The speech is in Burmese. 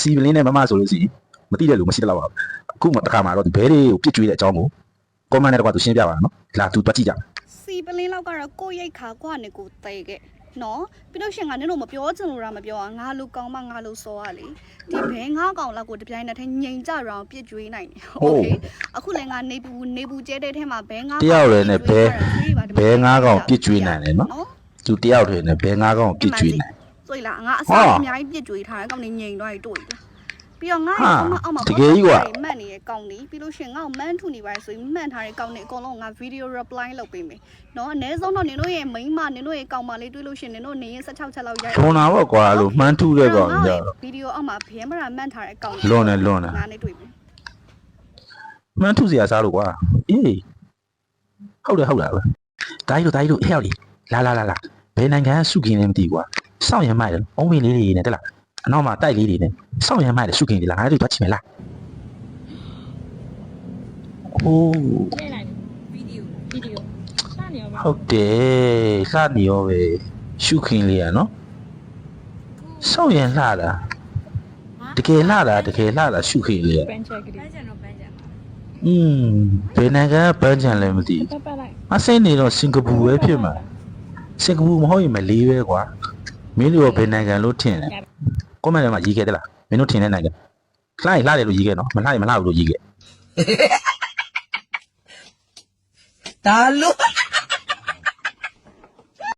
စီပလင်းနဲ့မမဆိုလို့စီမသိတဲ့လူမရှိတော့ပါဘူးအခုမှတခါမှတော့ဒီဘဲတွေကိုပြစ်ကြွေးတဲ့အကြောင်းကိုကွန်မန့်နဲ့တော့သူရှင်းပြပါနော်လာသူတွက်ကြည့်ကြစီပလင်းလောက်ကတော့ကိုရိတ်ခါကွာနေကိုတဲခဲ့နော်ပြီးလို့ရှင်ကနင်တို့မပြောချင်လို့လားမပြောอ่ะငါလူကောင်းမငါလူစောရလေဒီဘဲငါကောင်လောက်ကိုတပြိုင်နက်တည်းငိန်ကြရောင်ပြစ်ကြွေးနိုင်တယ်โอเคအခုလည်းငါနေဘူးကျဲတဲ့ထဲမှာဘဲငါတယောက်လည်းနဲ့ဘဲငါကောင်ပြစ်ကြွေးနိုင်တယ်နော်သူတယောက်တည်းနဲ့ဘဲငါကောင်ပြစ်ကြွေးနိုင်ဆိုလားငါအစားအများကြီးပြစ်ကြွေးထားတယ်ကောင်နေငိန်တော့တွေ့လားပြီးတော့ငါ့အောက်မှာတကယ်ကြီးကွာမှတ်နေတဲ့ကောင်နေပြီးလို့ရှင်ငါ့ကိုမန်းထူနေပါဆိုရင်မှန်ထားတဲ့ကောင်နေအကုန်လုံးငါ video reply လုပ်ပေးမယ်နော်အနည်းဆုံးတော့နင်တို့ရဲ့ main မနင်တို့ရဲ့ကောင်မလေးတွေ့လို့ရှင်နင်တို့နေရင်16ချက်လောက်ရိုက်လွန်တာပေါ့ကွာလို့မှန်းထူတဲ့ကောင်ကြတော့ video အောက်မှာဘဲမရာမှန်ထားတဲ့ကောင်လွန်တယ်ငါနဲ့တွေ့ပြီမှန်းထူစရာစားလို့ကွာအေးဟုတ်တယ်ပဲတာကြီးတို့ဟဲ့လေလာဘယ်နိုင်ငံစုခင်လဲမသိကွာစောင့်ရမိုက်တယ်အုံးမင်းလေးတွေနဲ့တက်လာအနောက်မှာတိုက်လေးတွေနဲ့စောင့်ရမိုက်တယ်စုခင်တွေလားငါတို့တွက်ချင်မလားโอ้နေလိုက်ဗီဒီယိုစနေရောပါဟုတ်တယ်စနေရောပဲရှုခင်လေးอ่ะเนาะစောင့်ရင်လှတာတကယ်လှတာရှုခင်လေးอ่ะပန်းချက်ကလေးပန်းချန်ဘယ်နိုင်ငံဘန်းချန်လဲမသိအစိမ့်နေတော့စင်ကာပူပဲဖြစ်မှာစင်ကာပူမဟုတ်ရင်မလေးပဲကွာမင်းတို့ဘယ်နိုင်ငံလို့ထင်လဲကွန်မန့်ထဲမှာရေးခဲ့တယ်လားမင်းတို့ထင်တဲ့နိုင်ငံလှတယ်လို့ရေးခဲ့နော်မလှဘူးလို့ရေးခဲ့ဒါလို့